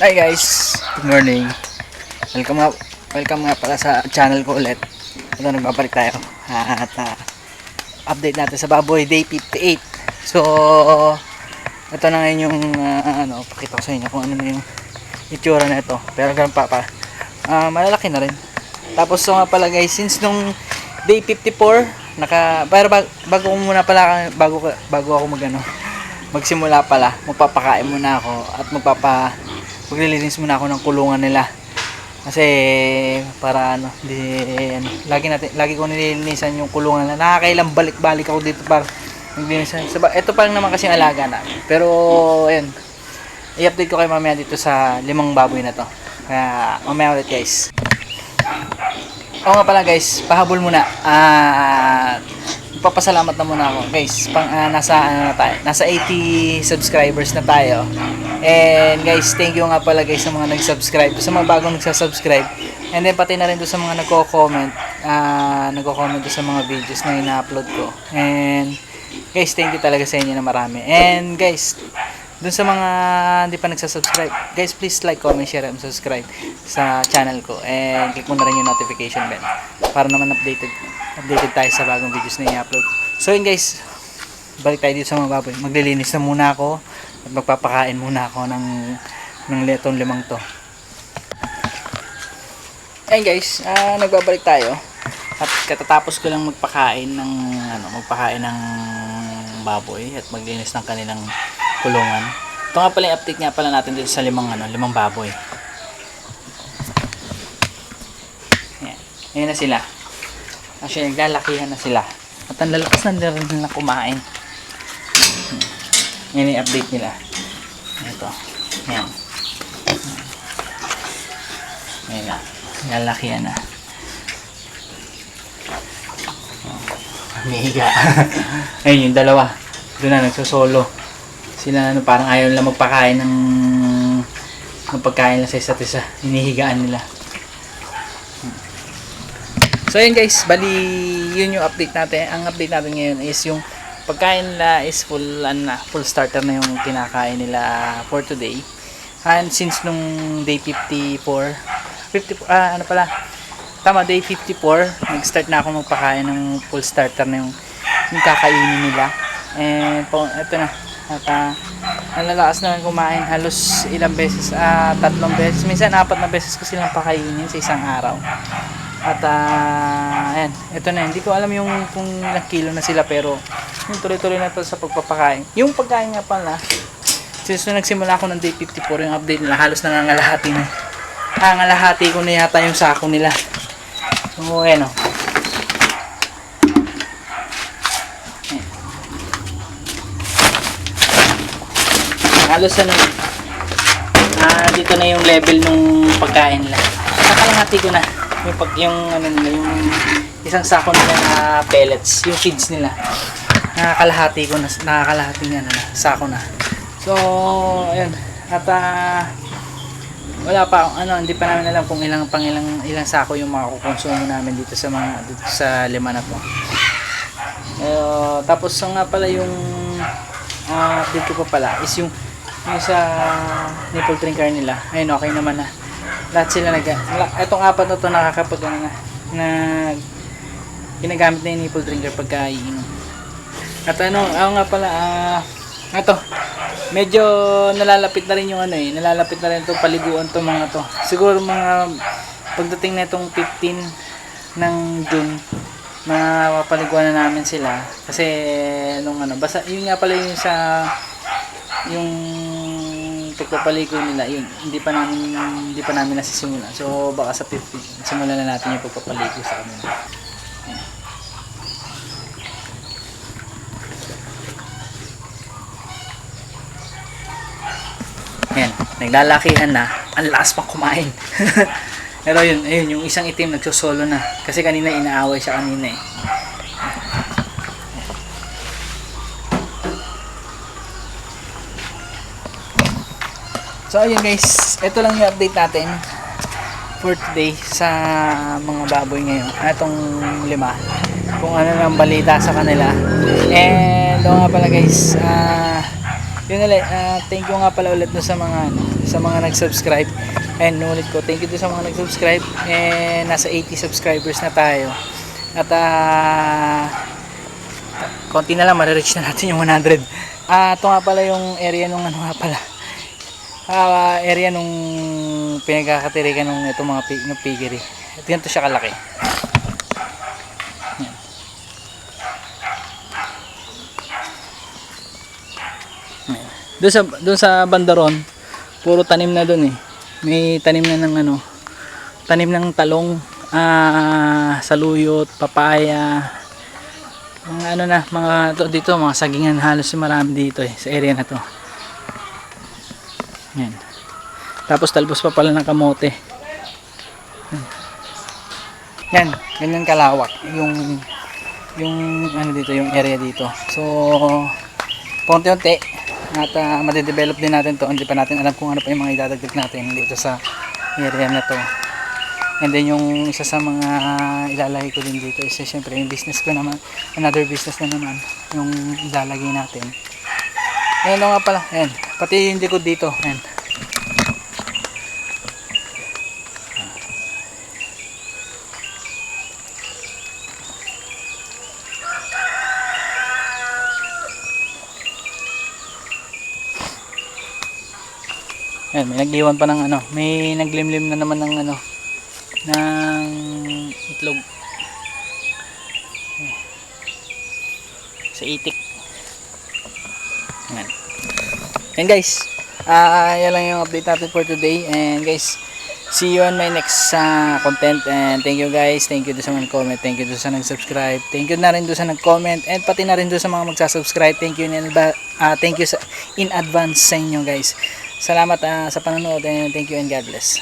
Hi guys, good morning. Welcome nga pala sa channel ko ulit. Ito, nagbabalik tayo. Update natin sa baboy day 58. So, ito na ngayon yung pakita ko sa inyo kung ano na yung itsura na ito. Pero ganun pa. Malalaki na rin. Tapos so nga pala guys, since nung day 54, bago ako magsimula pala, magpapakain muna ako at maglilinis muna ako ng kulungan nila. Kasi para lagi ko nililinisan yung kulungan na nakakailang balik-balik ako dito para maglinisan. Ito pa lang naman kasi ang alaga na. Pero ayun, i-update ko kayo mamaya dito sa 5 baboy na to. Kaya mamaya ulit guys. Oo nga pala guys, pahabol muna. Papasalamat na muna ako guys. Nasa 80 subscribers na tayo. And guys, thank you nga pala guys sa mga nag-subscribe, sa mga bagong nagsasubscribe. And then pati na rin doon sa mga nagko-comment doon sa mga videos na ina-upload ko. And guys, thank you talaga sa inyo na marami. And guys, doon sa mga hindi pa nagsasubscribe, guys, please like, comment, share, and subscribe sa channel ko. And click mo na rin yung notification bell para naman updated tayo sa bagong videos na i-upload. So yun guys, balik tayo dito sa mga baboy. Maglilinis na muna ako at magpapakain muna ako ng letong 5 to. Ayun guys, nagbabalik tayo at katatapos ko lang magpakain ng baboy at maglinis ng kanilang kulungan. Ito nga pala yung update nga pala natin dito sa 5 baboy. Ayan na sila. Actually, naglalakihan na sila. At ang lalakas na rin nila kumain. Yan yung update nila. Ito. Yan. Yan na. Lalakihan na. Mihiga. Ayun yung dalawa. Doon na nagsosolo. Sila parang ayaw nila magpakain ng pagkain lang sa isa't isa. Hinihigaan nila. So yun guys, bali yun yung update natin. Ang update natin ngayon is yung pagkain nila is full starter na yung kinakain nila for today. And since nung day 54, day 54, nag-start na ako magpakain ng full starter na yung kakainin nila. And ito na. At nalalakas na kumain halos ilang beses, 3 beses, minsan 4 na beses ko silang pakainin sa isang araw. At ayan, ito na, hindi ko alam yung kung ilang kilo na sila, pero yung tuloy-tuloy na to sa pagpapakain. Yung pagkain nga pala, since nagsimula ako ng day 54, yung update nila, halos nangangalahati na. Nangangalahati ko na yata yung sako nila. So ayan o. Halos dito na yung level ng pagkain nila. Nakalahati ko na yung isang sako nila na pellets, yung feeds nila. Nakakalahati nga na sako na. So ayun. At wala pa hindi pa namin alam kung ilang sako yung makukonsumo namin dito sa 5 na to. Tapos nga pala yung update ko pa pala is yung sa nipple drinker nila. Ayun, okay naman na. Lahat sila itong 4 na to nakakapag na ginagamit na yung nipple drinker pagka iinom. At ako nga pala ito, medyo nalalapit na rin yung nalalapit na rin itong paliguan to mga to. Siguro mga pagdating na itong 15 ng June, mapapaliguan na namin sila. Kasi basta yun nga pala yung yung pagpapaligo nila, yun hindi pa namin nasisimula. So baka sa 15 simulan na natin yung pagpapaligo sa kanila. Ayan, naglalakihan na, ang lakas pang kumain. Pero ayun, yung isang itim nagsosolo na kasi kanina inaaway siya kanina eh. So ayun guys, ito lang yung update natin for today sa mga baboy ngayon. Itong 5. Kung ano lang balita sa kanila. And nga pala guys, Yun ulit, thank you nga pala ulit dun sa mga nag-subscribe. And ulit ko, thank you dun sa mga nag-subscribe. And nasa 80 subscribers na tayo. At konti na lang, ma-reach na natin yung 100. Ito nga pala yung area nung ano nga pala. Area nung pinagkakatirikan nung itong mga piggery. At ganito siya kalaki. Doon sa bandaron, puro tanim na doon eh. May tanim na ng ano, tanim ng talong, saluyot, papaya, mga ano na, mga dito, mga sagingan, halos marami dito eh, sa area na to. Yan. Tapos talbos pa pala ng kamote. Yan, ganyan kalawak yung ano dito, yung area dito. So, unti-unti at madedevelop din natin to. Hindi pa natin alam kung ano pa yung mga idadagdag natin dito sa area na to. And then yung isa sa mga ilalagay ko din dito is syempre yung business ko naman, another business na naman yung ilalagay natin. Ayan nga pala, ayan, pati yung likod dito, ayan. Ayan, may nag-iwan pa ng ano, may naglimlim na naman ng ano, ng itlog sa itik. Ayan. And guys, yan lang yung update natin for today. And guys, see you on my next content. And thank you guys, thank you doon sa mga comment, thank you doon sa nag-subscribe, thank you na rin doon sa nag-comment, and pati na rin doon sa mga magsasubscribe. Thank you in advance sa inyo guys. Salamat sa panonood, and thank you and God bless.